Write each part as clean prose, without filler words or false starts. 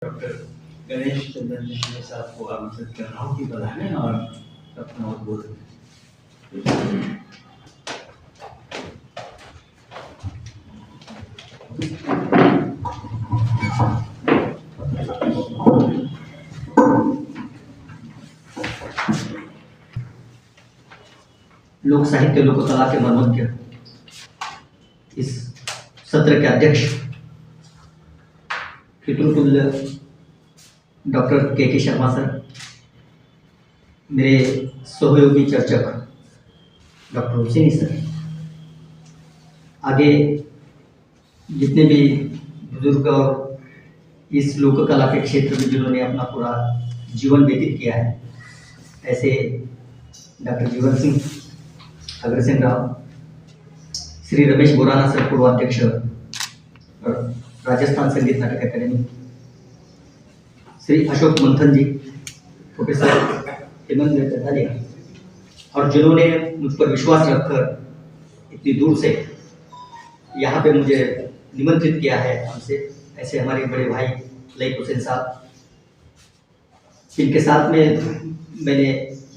Doctor Ganesh Chandra Mishra साहब को आमंत्रित कर रहा हूँ कि बढ़ाने और अपना उद्बोधन। लोक साहित्य लोक कला के मर्मज्ञ इस सत्र के अध्यक्ष पितृतुल्य डॉक्टर के शर्मा सर, मेरे सहयोगी चर्चक डॉक्टर हुसैनी सर, आगे जितने भी बुजुर्ग और इस लोक कला के क्षेत्र में जिन्होंने अपना पूरा जीवन व्यतीत किया है, ऐसे डॉक्टर जीवन सिंह, अग्रसेन राव, श्री रमेश बोराना सर, पूर्वाध्यक्ष राजस्थान संगीत नाटक अकादमी, श्री अशोक मंथन जी, प्रोफेसर हेमंत दत्तालिया, और जिन्होंने मुझ पर विश्वास रखकर इतनी दूर से यहाँ पे मुझे निमंत्रित किया है हमसे, ऐसे हमारे बड़े भाई लईक हुसैन साहब, जिनके साथ में मैंने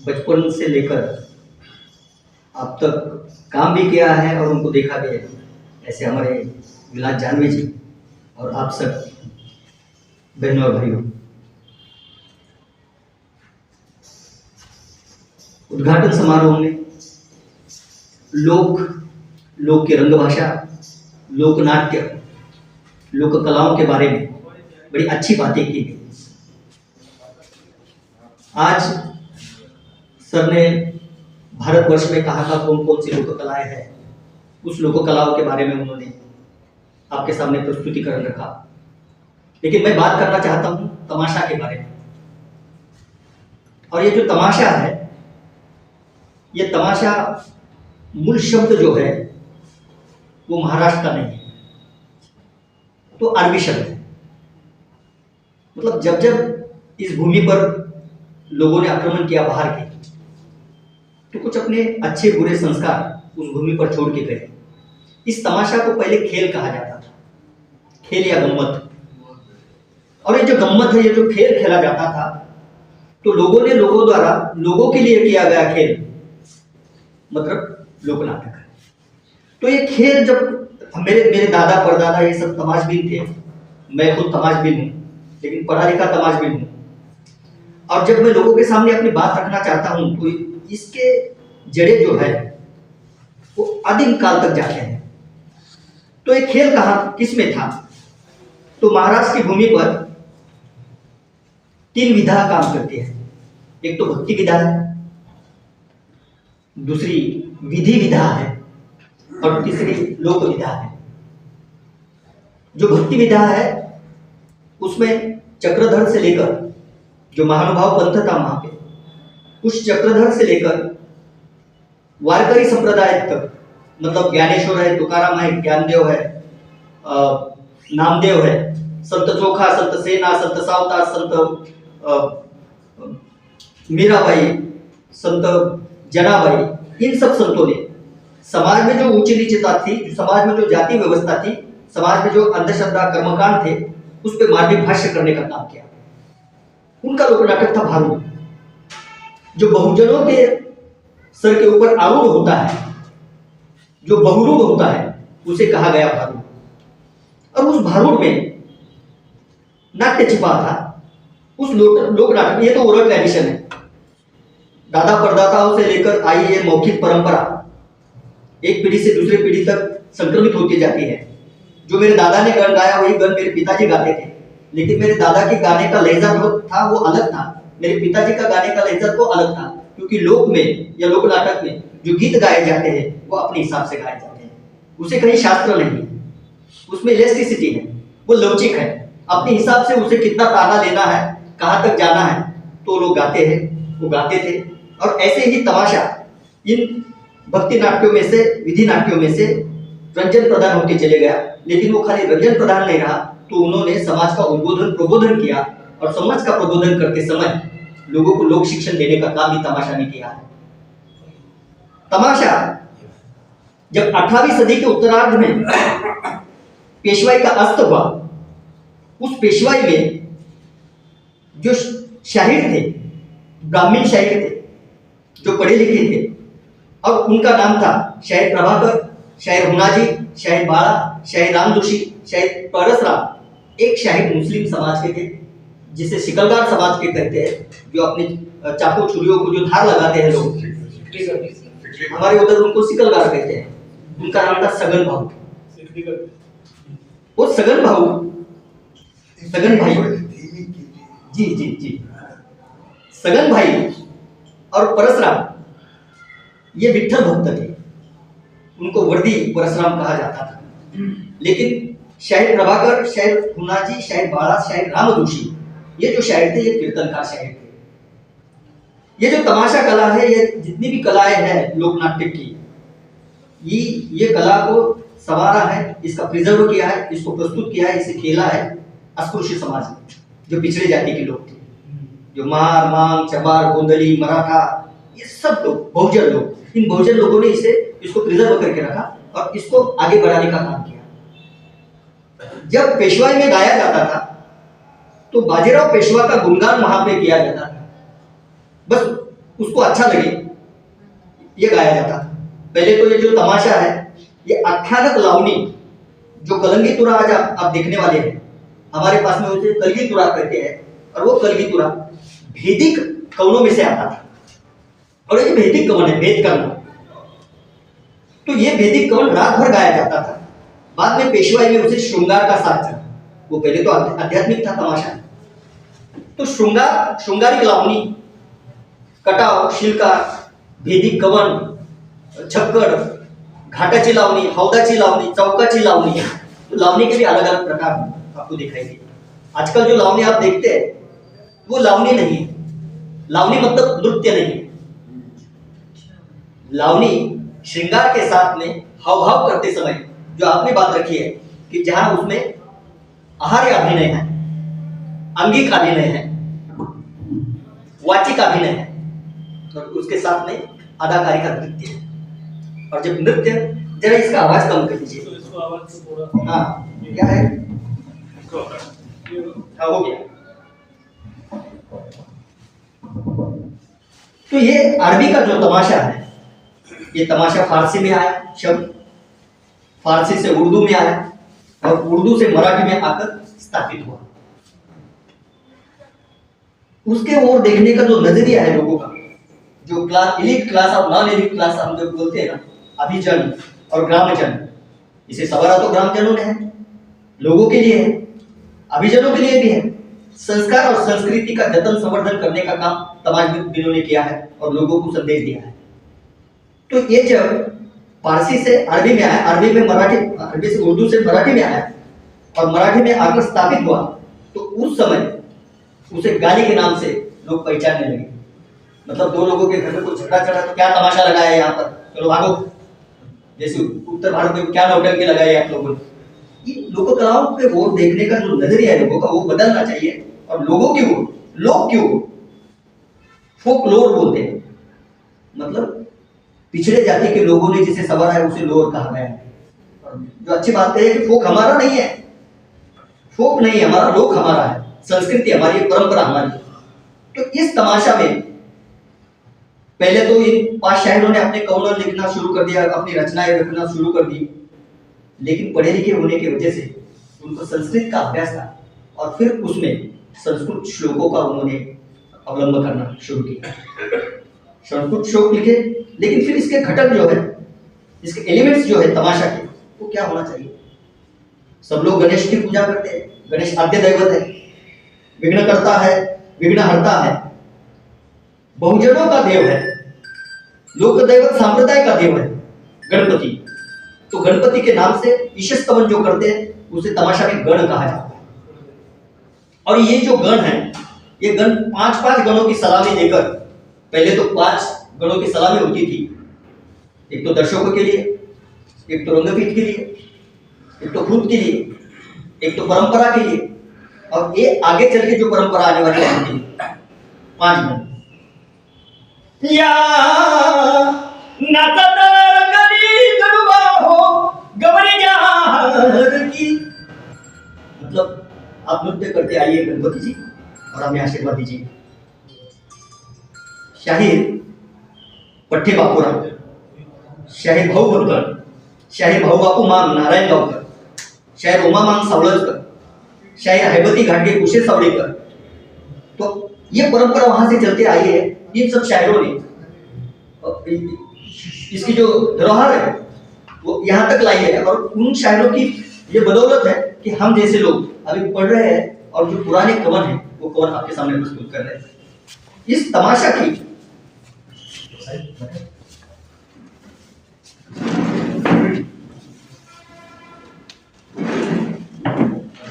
बचपन से लेकर अब तक काम भी किया है और उनको देखा भी है, ऐसे हमारे विलास जानवी जी और आप सब बहनों और भाइयों। उद्घाटन समारोह में लोक की रंगभाषा, लोक नाट्य, लोक कलाओं के बारे में बड़ी अच्छी बातें की गई। आज सर ने भारतवर्ष में कहाँ का कौन कौन सी लोक कलाएं हैं, उस लोक कलाओं के बारे में उन्होंने आपके सामने प्रस्तुतिकरण रखा, लेकिन मैं बात करना चाहता हूं तमाशा के बारे में। और ये जो तमाशा है, ये तमाशा मूल शब्द जो है वो महाराष्ट्र का नहीं है, तो अरबी शब्द है। मतलब जब जब इस भूमि पर लोगों ने आक्रमण किया बाहर के, तो कुछ अपने अच्छे बुरे संस्कार उस भूमि पर छोड़ के गए। इस तमाशा को पहले खेल कहा जाता था, खेल या गम्मत। और ये जो गम्मत है, ये जो खेल खेला जाता था, तो लोगों द्वारा लोगों के लिए किया गया खेल मतलब लोक नाटक है। तो ये खेल जब मेरे दादा परदादा ये सब तमाशबीन थे, मैं खुद तमाशबीन हूँ, लेकिन पढ़ा लिखा तमाशबीन हूँ, और जब मैं लोगों के सामने अपनी बात रखना चाहता हूँ तो इसके जड़े जो है वो आदिम काल तक जाते हैं। तो ये खेल कहाँ किस में था? तो महाराष्ट्र की भूमि पर 3 विधा काम करती है। एक तो भक्ति विधा है, दूसरी विधि विधा है, और तीसरी लोक विधा है। जो भक्ति विधा है उसमें चक्रधर से लेकर, जो महानुभाव पंथ था वहां पे, उस चक्रधर से लेकर वारकरी संप्रदाय तक, मतलब ज्ञानेश्वर है, तुकाराम है, ज्ञानदेव है, नामदेव है, संत चोखा, संत सेना, संत सावता, संत मीराबाई, संत जनाबाई, इन सब संतों ने समाज में जो ऊंची नीचता थी, समाज में जो जाति व्यवस्था थी, समाज में जो अंधश्रद्धा कर्मकांड थे, उस पर मार्मिक भाष्य करने का काम किया। उनका लोक नाटक था भारू, जो बहुजनों के सर के ऊपर आरूढ़ होता है, जो बहुरूढ़ होता है, उसे कहा गया भारूड। और उस भारूड में नाट्य छिपा था। उस लोक नाटक में, ये तो ओरल ट्रेडिशन है, दादा परदाताओं से लेकर आई ये मौखिक परंपरा एक पीढ़ी से दूसरी पीढ़ी तक संक्रमित होती जाती है। जो मेरे दादा ने गान गाया वही गान मेरे पिताजी गाते थे, लेकिन मेरे दादा के गाने का लहजा जो था वो अलग था, मेरे पिताजी का गाने का लहजा तो अलग था, क्योंकि लोक में या लोक नाटक में जो गीत गाए जाते हैं वो अपने हिसाब से गाए जाते हैं, उसे कहीं शास्त्र नहीं है, उसमें इलास्टिसिटी है, वो लवचिक है, अपने हिसाब से उसे कितना ताना लेना है, कहाँ तक जाना है, तो लोग गाते हैं, वो गाते थे। और ऐसे ही तमाशा इन भक्ति नाट्यों में से, विधि नाट्यों में से रंजन प्रदान होते चले गया। लेकिन वो खाली रंजन प्रदान नहीं रहा, तो उन्होंने समाज का उद्बोधन प्रबोधन किया, और समाज का प्रबोधन करते समय लोगों को लोक शिक्षण देने का काम भी तमाशा ने किया है। तमाशा जब 18वीं सदी के उत्तरार्ध में पेशवाई का अस्त हुआ, उस पेशवाई में जो शाहिर थे, ब्राह्मण शाहिर थे, जो पढ़े लिखे थे, और उनका नाम था शाहिर प्रभाकर, शाहिर हुनाजी, शाहिर बाड़ा, शाहिर राम जोशी, शाहिर परसराम। एक शाहिर मुस्लिम समाज के थे जिसे शिकलगार समाज के कहते हैं, जो अपनी चाकू छुरियों को जो धार लगाते हैं लोग, हमारे उधर उनको शिकलगार कहते हैं। उनका नाम था सगन भाऊ। वो सगन भाई जी जी जी सगन भाई और परसराम ये विठल भक्त थे, उनको वर्दी परसराम कहा जाता था। लेकिन शाहिर प्रभाकर, शाहिर हुनाजी, शाहिर बाड़ा, शाहिर राम जोशी, ये जो शायर थे ये कीर्तनकार शायर थे। ये जो तमाशा कला है, ये जितनी भी कलाएं हैं लोक नाट्य की, ये कला को संवारा है, इसका प्रिजर्व किया है, इसको प्रस्तुत किया है, इसे खेला है अस्पृश्य समाज में, जो पिछड़े जाति के लोग थे, जो मार, मांग, चमार, गोंदली, मराठा, ये सब लोग बहुजन लोग, इन बहुजन लोगों ने इसको प्रिजर्व करके रखा और इसको आगे बढ़ाने का काम किया। जब पेशवाई में गाया जाता था तो बाजीराव पेशवा का गुणगान वहां पे किया जाता था, बस उसको अच्छा लगे ये गाया जाता था। पहले तो ये जो तमाशा है, ये आख्यानक लावनी, जो कलंगी तुरा आज आप देखने वाले हैं, हमारे पास में उसे कलगी तुरा कहते हैं, और वो कलगी तुरा भेदिक कवनों में से आता था। और ये भेदिक कवन है, भेद करना, तो ये भेदिक कवन रात भर गाया जाता था। बाद में पेशवाई में उसे श्रृंगार का साथ चला। वो पहले तो आध्यात्मिक था तमाशा, तो श्रृंगारिक लावनी, कटाव, शिलकार, भेदिक कवन, छक्कड़, घाटाची लावणी, हौदाची लावणी, चौकाची लावणी, तो लावणी के भी अलग अलग प्रकार आपको दिखाई देंगे। आजकल जो लावणी आप देखते हैं वो लावणी नहीं है। लावणी मतलब नृत्य नहीं है। लावणी श्रृंगार के साथ में हाव भाव करते समय जो आपने बात रखी है कि जहां उसमें आहार्य अभिनय है, अंगिक अभिनय है, वाचिक अभिनय है, और उसके साथ में अदाकारी का नृत्य है। और जब नृत्य, जरा इसका आवाज कम कर दीजिए। हाँ क्या है, हाँ हो गया। तो ये अरबी का जो तमाशा है, ये तमाशा फारसी में आया शब्द, फारसी से उर्दू में आया, और उर्दू से मराठी में आकर स्थापित हुआ। उसके ओर देखने का जो नजरिया है लोगों का, जो क्लास, एलिट क्लास और नॉन एलिट क्लास हम जब बोलते हैं ना, अभिजन और ग्रामजन, इसे सवारा तो ग्रामजनों ने है, लोगों के लिए है, अभिजनों के लिए भी है। संस्कार और संस्कृति का जतन संवर्धन करने का काम तमाशबीनों ने किया है और लोगों को संदेश दिया है। तो ये जब फारसी से अरबी में आया, अरबी में मराठी, अरबी से उर्दू से मराठी में आया और मराठी में आकर स्थापित हुआ, तो उस समय उसे गाली के नाम से लोग पहचानने लगे। मतलब दो लोगों के घर में कुछ झगड़ा चला तो क्या तमाशा लगाया है यहाँ पर, चलो भागो, जैसे उत्तर भारत में क्या नौटंकी लगाई आप लोगों ने। लोक कलाओं के ओर देखने का जो नजरिया है लोगों का, वो बदलना चाहिए। और लोगों की ओर, लोग की ओर फोकलोर बोलते हैं, मतलब पिछड़े जाति के लोगों ने जिसे सवारा है उसे लोर कहा गया है। जो अच्छी बात है कि फोक हमारा नहीं है, फोक नहीं है हमारा, लोक हमारा है, संस्कृति हमारी, परंपरा हमारी। तो इस तमाशा में पहले तो इन 5 शायरों ने अपने कवन लिखना शुरू कर दिया, अपनी रचनाएं लिखना शुरू कर दी, लेकिन पढ़े लिखे होने की वजह से उनको संस्कृत का अभ्यास था और फिर उसमें संस्कृत श्लोकों का उन्होंने अवलंबन करना शुरू किया। संस्कृत श्लोक लिखे, लेकिन फिर इसके घटक जो है, इसके एलिमेंट्स जो है तमाशा के, वो क्या होना चाहिए। सब लोग गणेश की पूजा करते हैं, गणेश आद्य दैवत है, विघ्न करता है, विघ्न हरता है, बहुजनों का देव है, लोक दैवत संप्रदाय का देव है गणपति। तो गणपति के नाम से ईश स्तवन जो करते हैं उसे तमाशा में गण कहा जाता है। और ये जो गण है, ये गण 5-5 गणों की सलामी देकर, पहले तो 5 गणों की सलामी होती थी, एक तो दर्शकों के लिए, एक तो रंगपीठ के लिए, एक तो खुद के लिए, एक तो परंपरा के लिए, और ये आगे चल के जो परंपरा आने वाली है 5 गण। या मतलब आप नृत्य करते आइए गणपति जी, और हमें आशीर्वाद दीजिए। शाहीर पठ्ठे बापूराव, शाहीर भाऊ बनकर, शाहीर भाऊ बापू मांग नारायण गावकर, शाहीर उमा मांग सावळकर, शाहीर हैबती घाटगे कुशे सावड़ेकर, तो ये परंपरा वहां से चलते आई है। इन सब शायरों ने इसकी जो धरोहर है वो यहाँ तक लाई है, और उन शायरों की ये बदौलत है कि हम जैसे लोग अभी पढ़ रहे हैं और जो पुराने कवन हैं वो कवन आपके सामने प्रस्तुत कर रहे हैं। इस तमाशा की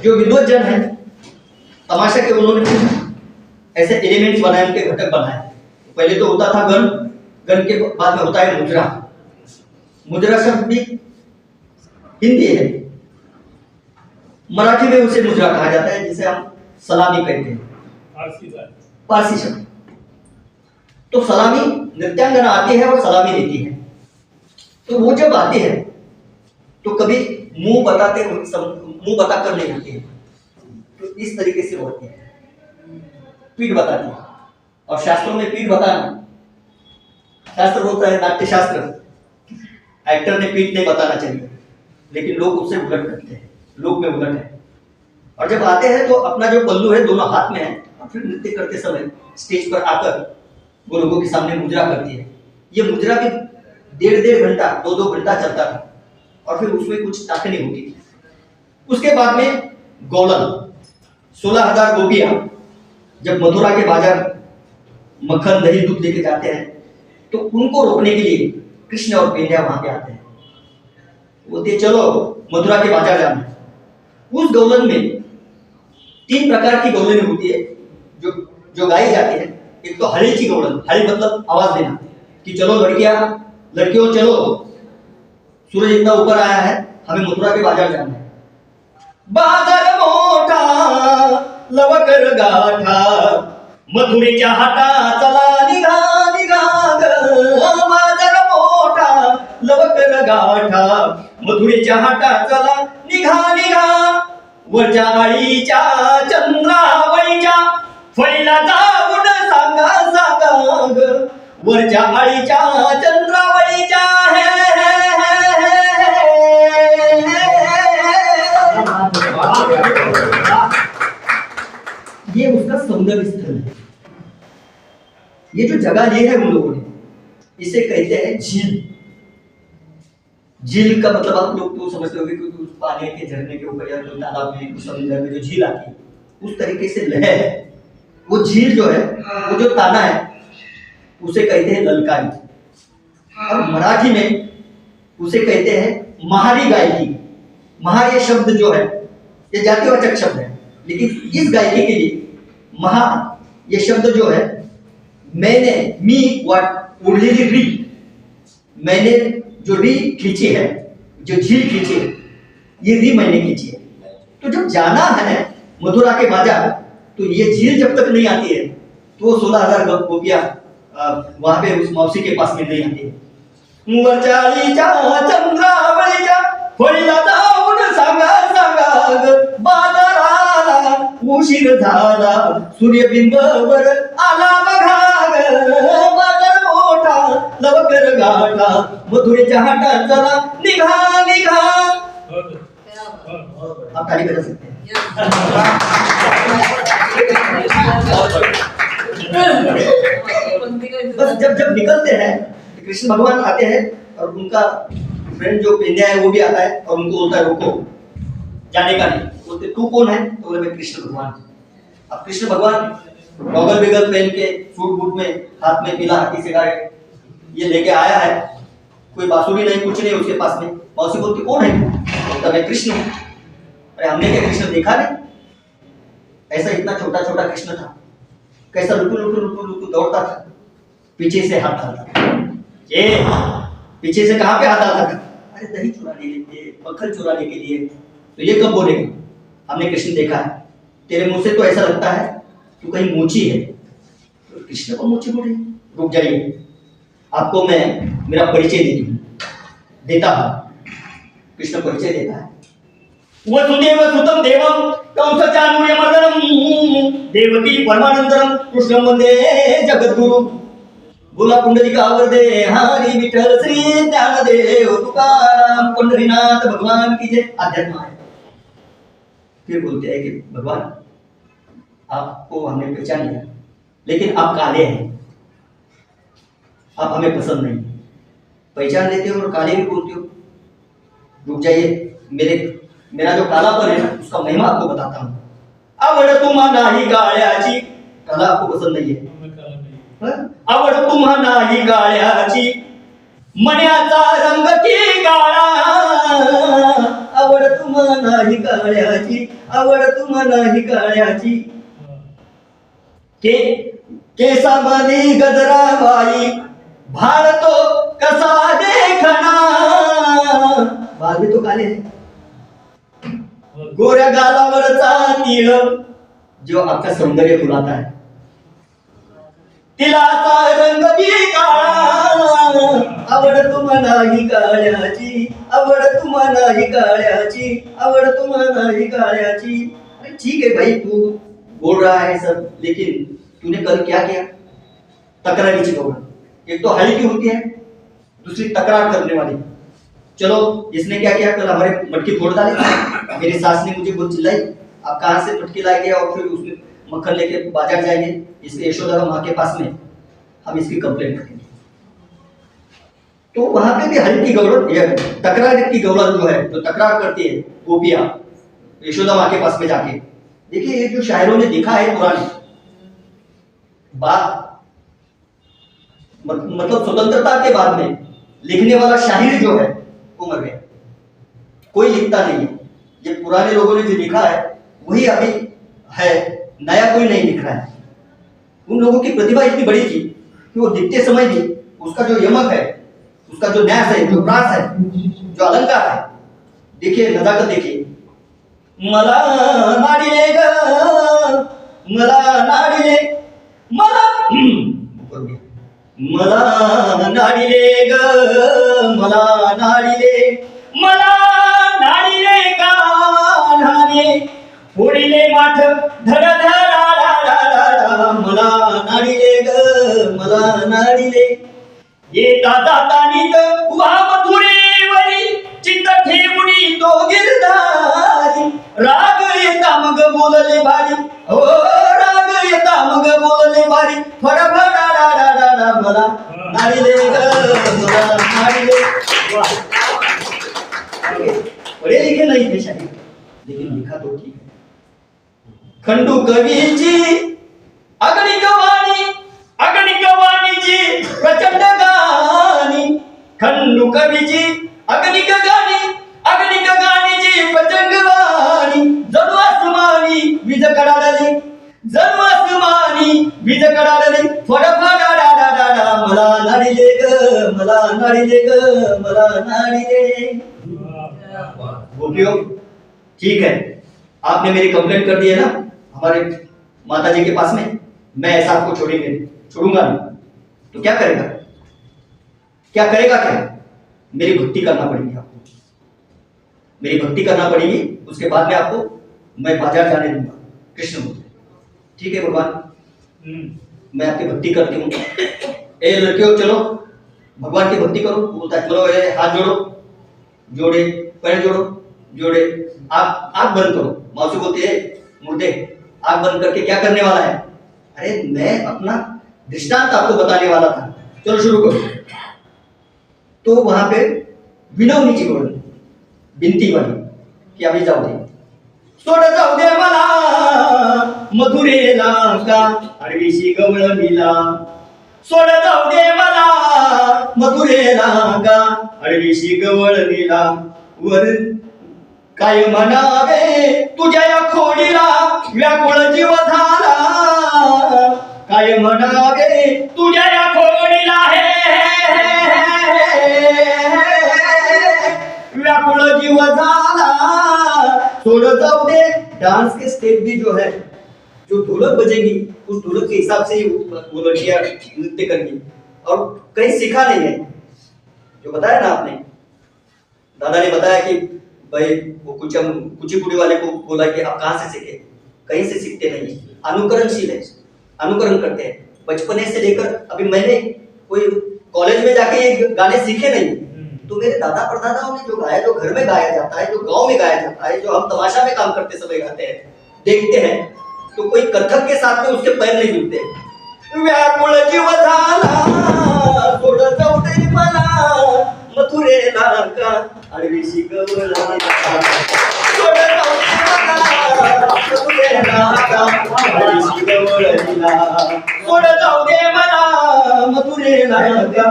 जो विद्वज्जन है तमाशा के उन्होंने ऐसे एलिमेंट्स बनाए, उनके घटक बनाए। पहले तो होता था गण, गण के बाद में होता है मुद्रा। मुद्रा शब्द भी हिंदी है, मराठी में उसे मुद्रा कहा जाता है, जिसे हम सलामी कहते हैं, पारसी शब्द। तो सलामी, नृत्यांगना आती है और सलामी देती है। तो वो जब आती है तो कभी मुंह बताकर नहीं होती है, तो इस तरीके से होती है, पीठ बताती है। और शास्त्रों में पीठ बताना, शास्त्र होता है नाट्य शास्त्र, एक्टर ने पीठ नहीं बताना चाहिए, लेकिन लोग उससे उलट करते हैं, लोग में उलट है। और जब आते हैं तो अपना जो पल्लू है दोनों हाथ में है, और फिर नृत्य करते समय स्टेज पर आकर वो लोगों के सामने मुद्रा करती है। ये मुद्रा भी 1.5 घंटा 2 घंटा चलता था, और फिर उसमें कुछ ताकनी होती थी। उसके बाद में गौलन, 16,000 गोपियां जब मथुरा के बाजार मक्खन दही दूध लेके जाते हैं, तो उनको रोकने के लिए कृष्ण और पेंड्या वहां पे आते हैं। बोलते चलो मथुरा के बाजार जाना है। उस गौलन में 3 प्रकार की गौलन होती है जो गाई जाती है। एक तो हड़ीची गौलन, हड़ी मतलब आवाज देना कि चलो लड़कियों चलो, सूरज इतना ऊपर आया है, हमें मथुरा के बाजार जाना है। बाजार मोठा लवकर गाठा, मथुरेच्या हाटा चला निघा निघा ग। बाजार मोठा लवकर गाठा, मथुरेच्या हाटा चला निघा निघा। वरच्या आळीच्या चंद्रावळीच्या फळीला जाऊन सांगा सांगा ग। वरच्या आळीच्या चंद्रावळीच्या ये उसका सौंदर्य स्थल है। ये जो जगह ली है उन लोगों ने, इसे कहते हैं झील। झील का मतलब आप लोग तो समझते होंगे कि उस पानी के झरने के ऊपर या तो तालाब में, समुद्र में जो झील आती है, उस तरीके से लहर है। वो झील जो है, वो जो ताना है, उसे कहते हैं ललकारी, और मराठी में उसे कहते हैं महारी गायकी। महार ये शब्द जो है ये जातिवाचक शब्द है, लेकिन इस गायकी के लिए महा ये शब्द जो है, मैंने उड़ेली री, मैंने जो री खींची है, जो झील खींची है, ये री मैंने खींची है। तो जब जाना है मथुरा के बाजार, तो ये झील जब तक नहीं आती है तो वो 16,000 गोपियां वहां पे उस मौसी के पास में नहीं आती है। चंद्रावळीच्या फळीला जाऊन सांगा सांगा ग। बाजाराला उशीर झाला, सूर्यबिंबवर आला बघा ग। बाजार मोठा लवकर गाठा, मथुरेच्या हाटा चला निघा निघा। आप ताली बजा सकते हैं। बस जब निकलते हैं, कृष्ण भगवान आते हैं और उनका फ्रेंड जो पेंड्या है वो भी आता है और उनको बोलता है रुको, जाने का नहीं। बोलते तू कौन है? तो बोले मैं कृष्ण भगवान। अब कृष्ण भगवान गॉगल बेगल पहन के सूट बूट में, हाथ में पीला हाथी से गाय ये लेके आया है, कोई बांसुरी नहीं, कुछ नहीं उसके पास में। मौसी बोलती कौन है? बोलता मैं कृष्ण हूँ। अरे हमने क्या कृष्ण देखा नहीं? ऐसा इतना छोटा छोटा कृष्ण था, कैसा लुटू लुटू लुटू लुटू दौड़ता था, पीछे से हाथ डालता था। ये पीछे से कहाँ पे हाथ डालता था? अरे दही चुराने के लिए, मक्खन चुराने के लिए। तो ये कब बोलेगा? हमने कृष्ण देखा है, तेरे मुंह से तो ऐसा लगता है तू कहीं मूची है। तो कृष्ण को मूची बोले? रुक जाइए, आपको मैं मेरा परिचय देता हूँ। कृष्ण परिचय देता है। वसुदेव सुतम देवम कंस चाणूर्यमर्दनम देवकी परमानंदरम कृष्णं वंदे जगद्गुरु. बोला पुंडलिकावरदे हरी विठ्ठल श्री ज्ञानदेव तुकाराम पंढरीनाथ भगवान की जय. अध्यात्म है. फिर बोलते हैं कि भगवान आपको हमने पहचान लिया, लेकिन आप काले हैं, आप हमें पसंद नहीं. पहचान लेते हो और काले भी बोलते हो. रुक जाइए, मेरा जो कालापन है ना उसका महिमा आपको बताता हूँ. आवड तुम्हाला ही काळ्याची, काला आपको पसंद नहीं है. आवड तुम्हाला ही काळ्याची, मण्याचा रंग की काळा. आवड तुम्हाला ही काळ्याची, आवड तुम्हाला ही काळ्याची. केसामध्ये गजरा बाई, भाळ तो कसा देखना. बाल भी तो काले हैं. गोऱ्या गालावरचा नीळ जो आपका सौंदर्य फुलाता है, तिलाचा रंग भी काळा. आवड तुम्हाला ही काळ्याची, आवड तुम्हाला ही काळ्याची, आवड तुम्हाला ही काळ्याची. अरे ठीक है भाई, तू बोल रहा है सब, लेकिन तूने कल क्या किया? तकरारीची गौड़. एक तो हल्की होती है, दूसरी तकरार करने वाली. चलो, इसने क्या किया? कल हमारे मटकी फोड़ डाली. मेरी सास ने मुझे बहुत चिल्लाई, आप कहाँ से मटकी लाएंगे और फिर उसमें मक्खन लेके बाजार जाएंगे. इसके यशोदा माँ के पास में हम इसकी कंप्लेंट करेंगे. तो वहां पे भी हल्की गौरव, तकरार की गौरव जो है, जो तकरार करती है गोपियां यशोदा माँ के पास में जाके. देखिए, ये जो शायरों ने लिखा है पुरानी बात, मतलब स्वतंत्रता के बाद में लिखने वाला शाहिर जो है वो मर गया. कोई लिखता नहीं है. ये पुराने लोगों ने जो लिखा है वही अभी है, नया कोई नहीं लिख रहा है. उन लोगों की प्रतिभा इतनी बड़ी थी कि वो लिखते समय भी उसका जो यमक है, उसका जो न्यास है, जो प्रास है, जो अलंकार है, देखिए नजाकत देखिए. मला नाडिले ग, मला नाडिले, मला नाडिले ग, मला नाडिले, मला नाडिले कान्हाने, फोडिले माठ धड धडा. मला नाडिले ग, मला नाडिले. येता जाता नीत उभा मथुरेवरी, चित्त ठेवणी तो गिरधारी. राग येता मग बोलले भारी, हो राग येता मग बोलले भारी. फडफडा मला नाडिले ग, मला नाडिले. पढ़े लिखे नहीं थे शायद, लेकिन लिखा तो ठीक है. खंडू कवीची अगणिक वाणीची प्रचंड गाणी. खंडू कवीची अगणिक गाणीची प्रचंड वाणी. जणू आसमानी वीज कडाडली, जणू आसमानी वीज कडाडली. फडफडा मला नाडिले ग, मला नाडिले ग, मला नाडिले. गोपियों, ठीक है, आपने मेरी कंप्लेंट कर दी है ना हमारे माता जी के पास में. मैं ऐसा आपको छोड़ूंगा नहीं. तो क्या करेगा? क्या मेरी भक्ति करना पड़ेगी आपको. मेरी भक्ति करना पड़ेगी. उसके बाद में आपको मैं बाजार जाने दूंगा. कृष्ण बोलते, ठीक है भगवान, मैं आपकी भक्ति करती हूँ. ए लड़कियों, चलो भगवान की भक्ति करो. बोलता है चलो, हाथ जोड़ो, जोड़े, पैर जोड़े. आग बंद करो. मौसी बोलती है मुर्दे, आग बंद करके क्या करने वाला है? अरे मैं अपना दृष्टांत आपको बताने वाला था. चलो शुरू करो. तो वहां पे विनवणीची गोळ, बिनती वाली की अभी जाऊ दे, सोड जाऊ दे मला मथुरेला का अडवीशी गवळ मिला. सोड जाऊ दे मला मथुरेला का अडवीशी गवळ मिला. वर काय म्हणावे तुझ्या या खोडीला व्याकुळ जीव झाला. काय म्हणावे तुझ्या या खोडीला व्याकुळ जीव झाला. सोड जाऊ दे. डांस के स्टेप भी जो है, जो ढोलक बजेगी उस ढोलक के हिसाब से ही वो लड़कियां नृत्य करेंगी. और कहीं सीखा नहीं है. जो बताया ना आपने, दादा ने बताया कि भाई वो कुचिपुड़ी वाले को बोला कि आप कहाँ से सीखे, कहीं से सीखते नहीं, अनुकरणशील है, अनुकरण करते हैं बचपने से लेकर। अभी मैंने कोई कॉलेज में जाके ये गाने सीखे नहीं, तो मेरे दादा परदादाओं ने जो गाया, जो घर में गाया जाता है, जो गांव में गाया जाता है, जो हम तमाशा में काम करते समय गाते हैं, देखते हैं, तो कोई कथक के साथ में उसके पैर नहीं जुड़ते। व्याकुळ जीव झाला सोड जाऊ दे मला मथुरेला का आडवी शिकवला सोड जाऊ दे मला मथुरेला का आडवी शिकवला सोड जाऊ दे मला मथुरेला का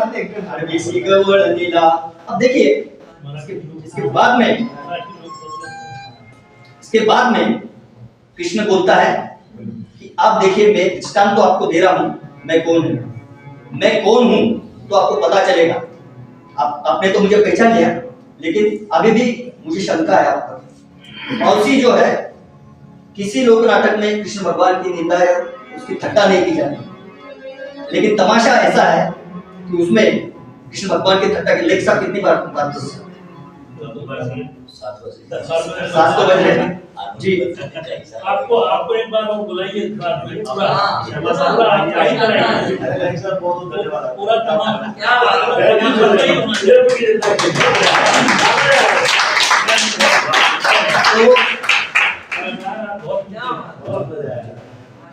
आडवी शिकवला। अब देखिए इसके बाद में कृष्ण बोलता है कि आप देखिए, मैं दृष्टांत तो आपको दे रहा हूं, मैं कौन हूं तो आपको पता चलेगा। आपने तो मुझे पहचान लिया, लेकिन अभी भी मुझे शंका है आप पर। मौसी जो है, किसी लोक नाटक में कृष्ण भगवान की निंदा है, उसकी ठट्टा नहीं की जाती, लेकिन तमाशा ऐसा है कि उसमें कृष्ण भगवान की ठट्टा की लेख साहब कितनी बार बात की? 7 बज रहे हैं जी। आपको एक बार और बुलाइए पूरा तमाम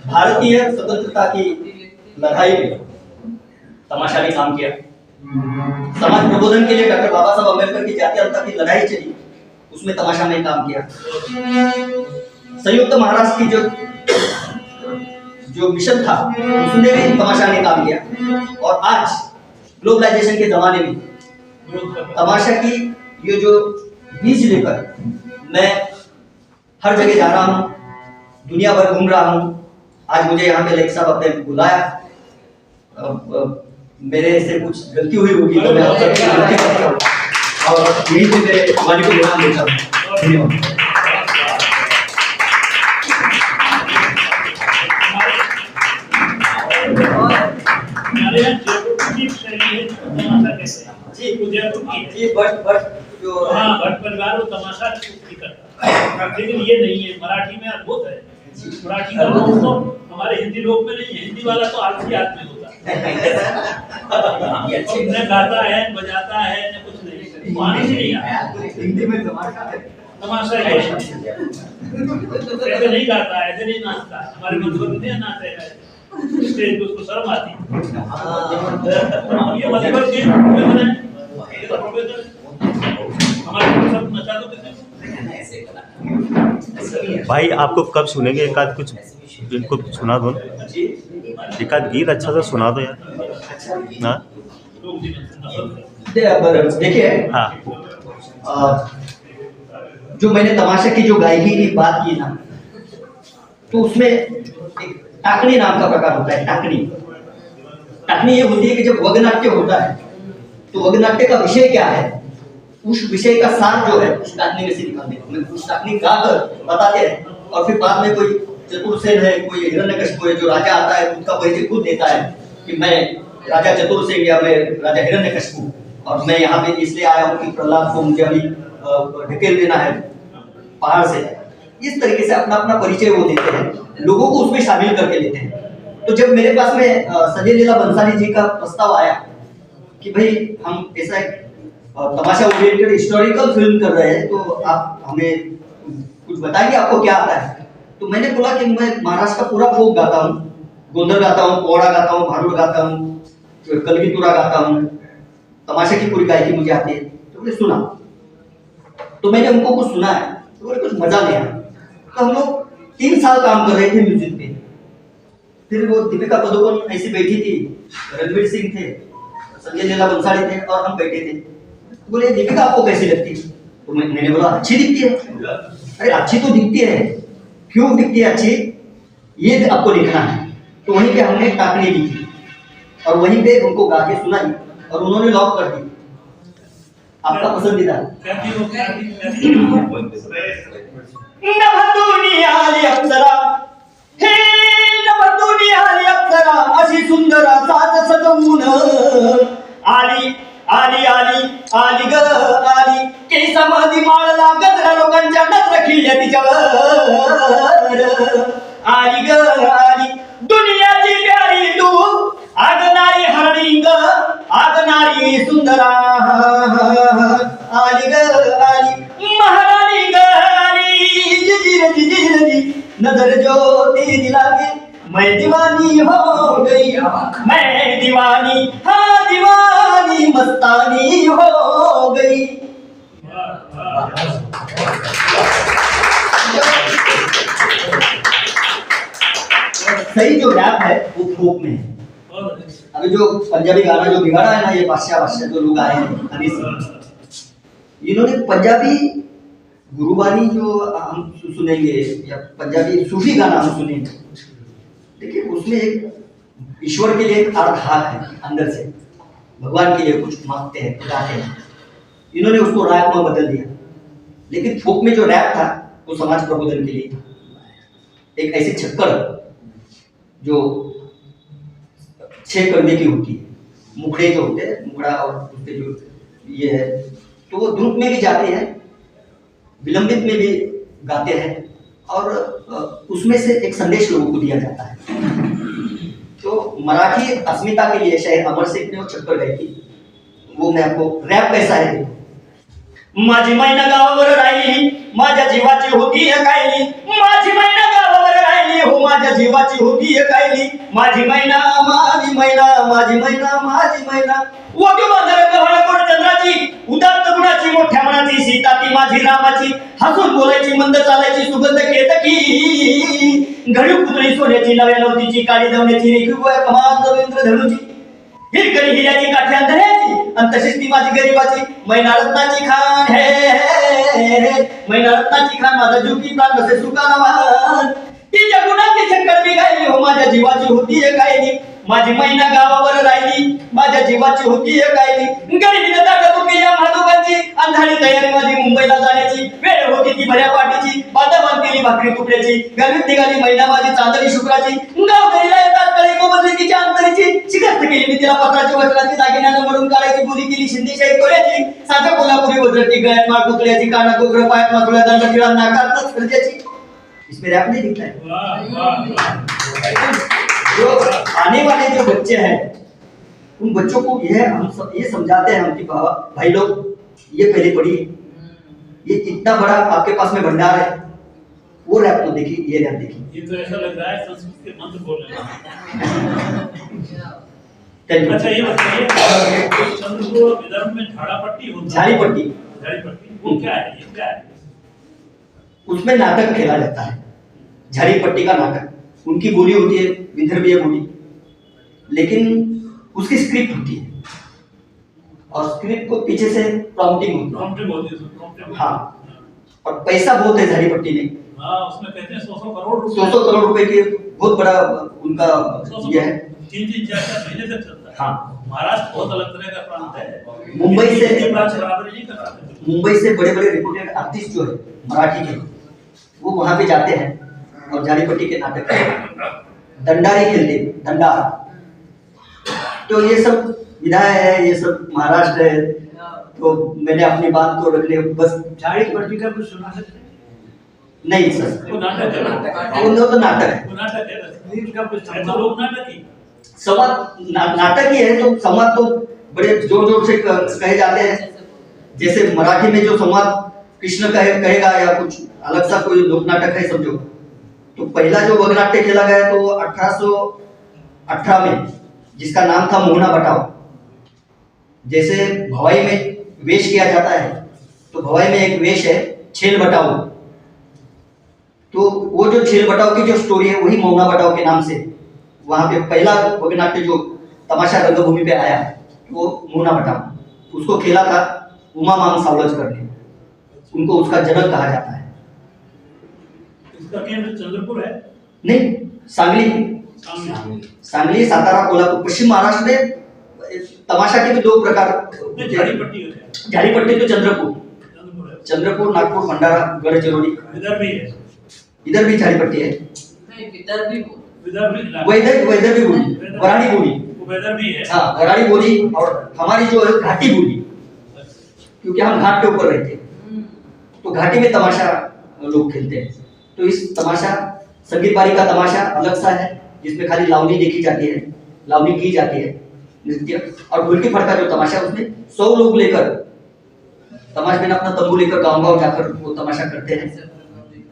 भारतीय स्वतंत्रता की लड़ाई में तमाशा ने काम किया। समाज प्रबोधन के लिए डॉक्टर बाबा साहब अम्बेडकर की जातीयता की लड़ाई चली, उसमें तमाशा ने काम किया। संयुक्त महाराष्ट्र की जो मिशन था, उसने भी तमाशा ने काम किया। और आज ग्लोबलाइजेशन के जमाने में तमाशा की ये जो बीज लेकर मैं हर जगह जा रहा हूँ, दुनिया भर घूम रहा हूँ। आज मुझे यहाँ पे लेख साहब आपने बुलाया, मेरे से कुछ गलती हुई होगी तो मैं आप सबकी गलती करता हूँ और यही से मेरे वाली को विराम देता हूँ। धन्यवाद। जी बट जो भट्ट परिवार वो तमाशा करता है, लेकिन ये नहीं है। मराठी में अद्भुत है, मराठी का तो हमारे हिंदी लोग में नहीं है। हिंदी वाला तो आलसी आदमी होता है, न गाता है, न बजाता है, न कुछ नहीं, कहानी से नहीं आता। हिंदी में तमाशा है, ऐसे नहीं गाता है, ऐसे नहीं नाचता है। हमारे मधुबन में नाचते हैं, स्टेज पे उसको शर्म आती है। ये मधुबन के प्रोफेसर है, हमारे सब नचा दो किसी। भाई आपको कब सुनेंगे? एक आध कुछ इनको सुना दो, एक आध गीत अच्छा सा सुना दो यार ना। देखिए हाँ, जो मैंने तमाशा की जो गायकी की बात की ना, तो उसमें एक टाकनी नाम का प्रकार होता है। टाकनी ये होती है कि जब वगनाट्य होता है तो वगनाट्य का विषय क्या है, उस विषय का सार जो है उस टाकनी में से निकालते हैं। उस टाकनी गाकर बताते हैं और फिर बाद में कोई चतुर्सेन है, कोई हिरण्यकशिपु है, जो राजा आता है उसका परिचय खुद देता है कि मैं राजा चतुर्सेन या मैं राजा हिरण्यकशिपु, और मैं यहाँ पे इसलिए आया हूँ कि प्रहलाद को मुझे अभी ढकेल देना है पहाड़ से। इस तरीके से अपना अपना परिचय वो देते हैं, लोगों को उसमें शामिल करके लेते हैं। तो जब मेरे पास में संजय लीला बंसाली जी का प्रस्ताव आया कि भाई हम ऐसा तमाशा ओरिएंटेड हिस्टोरिकल फिल्म कर रहे हैं, तो आप हमें कुछ बताएंगे आपको क्या आता है। तो मैंने बोला कि मैं महाराष्ट्र का पूरा फोक गाता हूँ, गोंधल गाता हूँ, पोवाड़ा गाता हूँ, भारुड़ गाता हूँ, कलगीतुरा गाता हूँ, तमाशे की पूरी गायकी मुझे आती है। तो बोले सुना, तो मैंने उनको कुछ सुना है, तो बोले कुछ मजा नहीं आया। तो हम लोग 3 साल काम कर रहे थे म्यूजिक पे। फिर वो दीपिका पादुकोण ऐसी बैठी थी, रणवीर सिंह थे, संजय लीला बंसाली थे और हम बैठे थे। तो बोले दीपिका आपको कैसी लगती है? तो मैंने बोला अच्छी दिखती है। अरे अच्छी तो दिखती है, क्यों दिखती है अच्छी, ये आपको लिखना है। तो वहीं पे हमने टाकनी लिखी और वहीं पे उनको गा के सुनाई और उन्होंने लॉक कर दी। आपका पसंदीदा अशी सुंदर साज सजवून आली आली आली आली ग आली केसामध्ये माळ लागत मैं दीवानी हो गई, मैं दीवानी, हाँ दीवानी मस्तानी हो गई। सही जो रैप है वो फोक में है। अभी जो पंजाबी गाना जो बिगाड़ा है ना, ये बादशाह जो लोग आए हैं हनी सिंह, इन्होंने पंजाबी गुरुबानी जो हम सुनेंगे या पंजाबी सूफी गाना हम सुनेंगे, देखिए उसमें एक ईश्वर के लिए एक अर्थात है, अंदर से भगवान के लिए कुछ मांगते हैं, गाते हैं। इन्होंने उसको रैप में बदल दिया। लेकिन फोक में जो रैप था वो समाज प्रबोधन के लिए था। एक ऐसी छक्कर जो 6 कंधे की होती है, मुखड़े जो होते हैं, मुखड़ा और उसके जो ये है, तो वो द्रुत में भी जाते हैं, विलंबित में भी गाते हैं, और उसमें से एक संदेश लोगों को दिया जाता है। तो मराठी अस्मिता के लिए शायद अमर सिंह ने वो छक्कर गाई थी, वो मैं आपको रैप कैसा है देखो। माझी मैना गावावर राहिली, माझ्या जीवाची होती है कायली, माझी मैना गावावर राहिली, हो माझ्या जीवाची होती है कायली, माझी मैना, माझी मैना, माझी मैना, माझी मैना, ओटी बाजार गव्हाळ कोण चंद्राची, उदात्त गुणाची, मोठ्या मनाची, सीता ती माझी रामाची, हसून बोलायची, मंद चालायची, सुगंध केतकी, घडू पुतळी सोन्याची, नव्या नवतीची, काळी दवण्याची, रेखी गोया कमान रवींद्र धनुची, हिरकणी हिऱ्याची, काठी अंधऱ्याची, आणि तशीच ती माझी गरीबाची, मैना रत्नाची खान है, मैना रत्नाची खान, माझा जीव की प्राण कसे सुखाला वाहन, तिच्या गुणाची छक्कर मी गायली, हो माझ्या जीवाची होती है गायली, माझी मैना गावावर राहिली, माझ्या जीवाची होती है गायली, गरीबीने ताकद होती या माधोबाची, अंधारी तयारी माझी मुंबईला जाण्याची, वेळ होती ती भऱ्या पाठीची, बांधवान केली भाकरी तुकड्याची, गरीब निघाली मैना माझी चांदणी शुक्राची, गावकरीला येतात कळे कोमजली तिच्या अंतरीची, शिकस्त केली मी तिला पत्राची वस्त्राची, दागिन्यानं मडून काढायची, बोली केली शिंदेशाही कोऱ्याची, साध्या कोल्हापुरी वज्रटी, गळ्यात माळ पुतळ्याची, कानात गोगरं, पायात माथुळ्या, दंड खिळा, नाकात खर्जाची। इसमें रैप नहीं दिखता है। जो आने वाले जो बच्चे हैं उन बच्चों को ये समझाते हैं हम कि बाबा भाई लोग ये पहले पढ़िए, ये इतना बड़ा आपके पास में भंडार है, वो रैप तो देखिए, ये रैप देखिए। ये तो ऐसा लग रहा है संस्कृत के मंत्र बोल रहे हैं। अच्छा ये बताइए, चंद्रपुर विदर्भ में झाड़ापट्टी होता है, झाड़ीपट्टी, झाड़ीपट्टी वो क्या है, ये क्या है? उसमें नाटक खेला जाता है, झाड़ीपट्टी का नाटक। उनकी बोली होती है विदर्भीय बोली, लेकिन उसकी स्क्रिप्ट होती है, और स्क्रिप्ट को पीछे से प्रॉम्प्टिंग होती है। हाँ, और पैसा बहुत है झाड़ीपट्टी में। हाँ, उसमें कहते हैं 100 करोड़ रुपए, 100 करोड़ रुपए की बहुत बड़ा उनका ये है। 3-3, 4-4 महीने तक चलता है। हाँ, महाराष्ट्र बहुत अलग तरह का प्रांत है। मुंबई से बराबरी नहीं कर सकते। मुंबई से बड़े बड़े रिपोर्टेड आर्टिस्ट जो है मराठी के, वो वहां पे जाते हैं और झाड़ीपट्टी के नाटक दंडारी खेलते, दंडा। तो ये सब विधायक है, ये सब महाराष्ट्र है। तो मैंने अपनी बात को रखने बस। झाड़ीपट्टी का कुछ सुना सकते हैं? नहीं सर, वो नाटक है, वो तो नाटक है, वो नाटक है, उसका कुछ है तो लोग नाटक ही। संवाद नाटक ही है। तो संवाद तो बड़े जोर जोर से कहे जाते हैं। जैसे मराठी में जो संवाद कृष्ण कहेगा या कुछ अलग सा कोई लोक नाटक है समझो, तो पहला जो वगनाट्य खेला गया तो 1818 में, जिसका नाम था मोहना बटाव। जैसे भवाई में वेश किया जाता है, तो भवाई में एक वेश है छेल बटाव। तो वो जो छेल बटाव की जो स्टोरी है वही मोहना बटाव के नाम से वहां पे पहला वगनाट्य जो तमाशा रंगभूमि पे आया वो मोहना बटाव, उसको खेला था उमा मांग सावलजकर ने। उनको उसका जनक कहा जाता है। इसका केंद्र चंद्रपुर है? नहीं, सांगली, सांगली, सातारा, कोल्हापुर। पश्चिम महाराष्ट्र में तमाशा के भी 2 प्रकार। झाड़ीपट्टी होता है। झाड़ीपट्टी तो चंद्रपुर, नागपुर, भंडारा, गढ़चिरौली, इधर भी है, इधर भी झाड़ीपट्टी है। विदर्भी वैदर्भी बोली, वराड़ी बोली, विदर्भी है। हाँ, वराड़ी बोली। और हमारी जो है घाटी बोली, क्योंकि हम घाट के ऊपर रहते हैं, तो घाटी में तमाशा लोग खेलते हैं। तो इस तमाशा, संगीत बारी का तमाशा अलग सा है, जिसमें खाली लावनी देखी जाती है, लावनी की जाती है, नृत्य। और ढोलकी फड़का जो तमाशा, उसमें 100 लोग लेकर तमाशा में अपना तंबू लेकर गांव-गांव जाकर वो तमाशा करते हैं।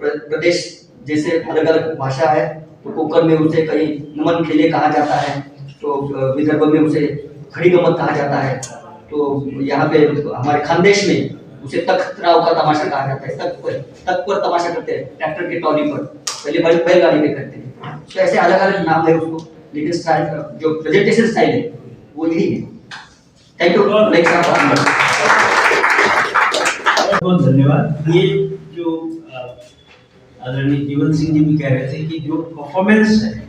प्रदेश जैसे अलग अलग भाषा है, तो कोकर में उसे कहीं नमन खेले कहा जाता है, तो विदर्भ में उसे खड़ी गमत कहा जाता है, तो यहाँ पे हमारे खानदेश में उसे तख्त राव का तमाशा कहा जाता है। तख्त पर तमाशा करते हैं, ट्रैक्टर की ट्रॉली पर, पहले बैलगाड़ी में करते हैं। तो ऐसे अलग अलग नाम है उसको, लेकिन स्टाइल जो प्रेजेंटेशन स्टाइल है वो यही है। Thank you. बहुत धन्यवाद। ये जो आदरणीय जीवन सिंह जी भी कह रहे थे कि जो परफॉर्मेंस है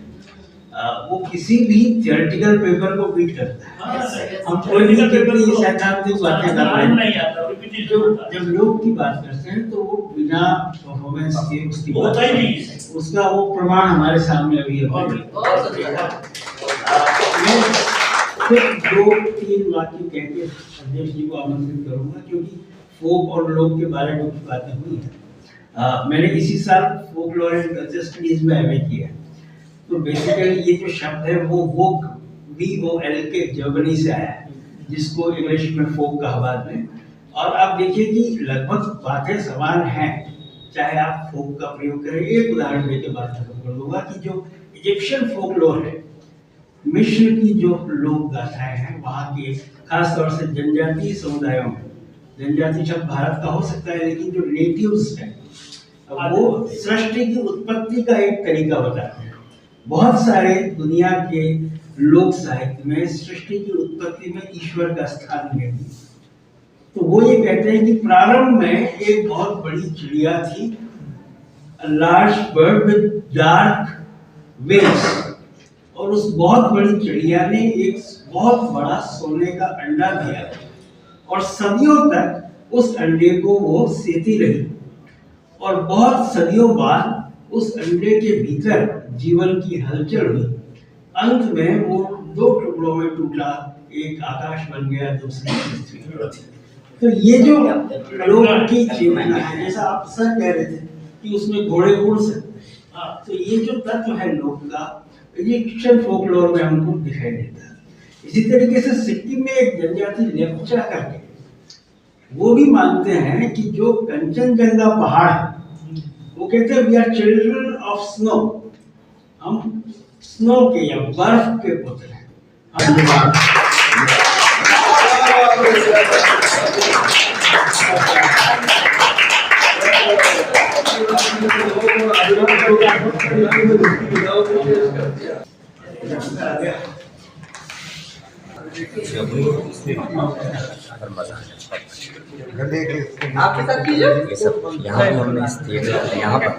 वो किसी भी थियोरेटिकल पेपर को बीट करता है। हम पॉलिटिकल पेपर की सैद्धांतिक बातें कर रहे हैं, जब लोग की बात करते हैं तो वो बिना परफॉर्मेंस के उसकी बात उसका वो प्रमाण हमारे सामने अभी है। मैं सिर्फ 2-3 वाक्य कह के अध्यक्ष जी को आमंत्रित करूंगा, क्योंकि फोक और लोक के बारे में कुछ बातें हुई हैं। मैंने इसी साल फोकलोर एंड कल्चर स्टडीज में एमए किया। तो बेसिकली ये जो शब्द है वो वोक VOL के जर्मनी से आया है, जिसको इंग्लिश में फोक कहा बाद में। और आप देखिए कि लगभग बातें समान हैं, चाहे आप फोक का प्रयोग करें। एक उदाहरण देके बात खत्म कर दूंगा कि जो इजिप्शियन फोकलोर है, मिस्र की जो लोक गाथाएं हैं वहाँ के, खासतौर से जनजातीय समुदायों में, जनजाति शब्द भारत का हो सकता है लेकिन जो नेटिव्स हैं वो सृष्टि की उत्पत्ति का एक तरीका बताते हैं। बहुत सारे दुनिया के लोक साहित्य में सृष्टि की उत्पत्ति में ईश्वर का स्थान नहीं। तो वो ये कहते हैं कि प्रारंभ में एक बहुत बड़ी चिड़िया थी, large bird with dark wings, और उस बहुत बड़ी चिड़िया ने एक बहुत बड़ा सोने का अंडा दिया और सदियों तक उस अंडे को वो सेती रही। और बहुत सदियों बाद उस अंडे के भीतर जीवन की हलचल हुई। अंत में वो 2 टुकड़ों में टूटा, एक आकाश बन गया, दूसरी पृथ्वी। तो ये जो लोक की चेतना है, जैसा आप सर कह रहे थे कि उसमें घोड़े उड़ सकते हैं, तो ये जो तत्व है लोक का, इजिप्शियन फोकलोर में हमको दिखाई देता है। इसी तरीके से सिक्किम में एक जनजाति लेप्चा करके, वो भी मानते हैं कि जो कंचनजंगा पहाड़ है, वो कहते हैं we are children of snow, हम स्नो के या बर्फ के पुत्र हैं। आपके साथ कीजिए। ये सब यहाँ पे हमने इस थिएटर यहाँ पर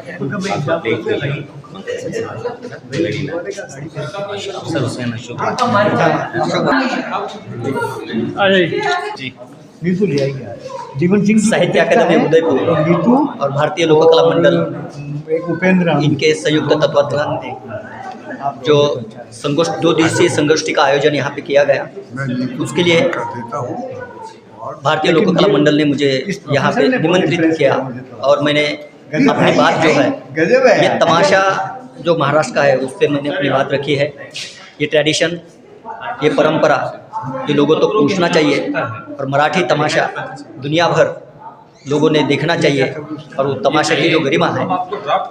जीवन सिंह साहित्य अकादमी उदयपुर और भारतीय लोक कला मंडल उपेंद्र इनके संयुक्त तत्वाधान में जो संगोष्ठी 2 दिवसीय संगोष्ठी का आयोजन यहाँ पे किया गया, उसके लिए भारतीय लोक कला मंडल ने मुझे यहाँ पे निमंत्रित किया। और मैंने अपनी बात जो है, ये तमाशा जो महाराष्ट्र का है उस पर मैंने अपनी बात रखी है। ये ट्रेडिशन, ये परंपरा, ये लोगों तो पूछना चाहिए, और मराठी तमाशा दुनिया भर लोगों ने देखना चाहिए। और वो तमाशा की जो गरिमा है,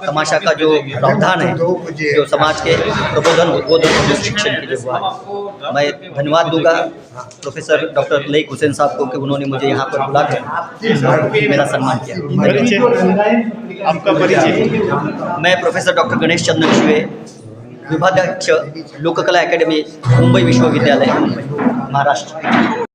तमाशा का जो प्रावधान है, जो समाज के प्रबोधन उद्बोधन और शिक्षण के लिए हुआ है, मैं धन्यवाद दूंगा प्रोफेसर डॉक्टर लईक हुसैन साहब को कि उन्होंने मुझे यहाँ पर बुलाकर मेरा सम्मान किया। आपका परिचय? मैं प्रोफेसर डॉक्टर गणेश चंद्र शिवे, विभागाध्यक्ष लोककला अकेडमी, मुंबई विश्वविद्यालय, महाराष्ट्र।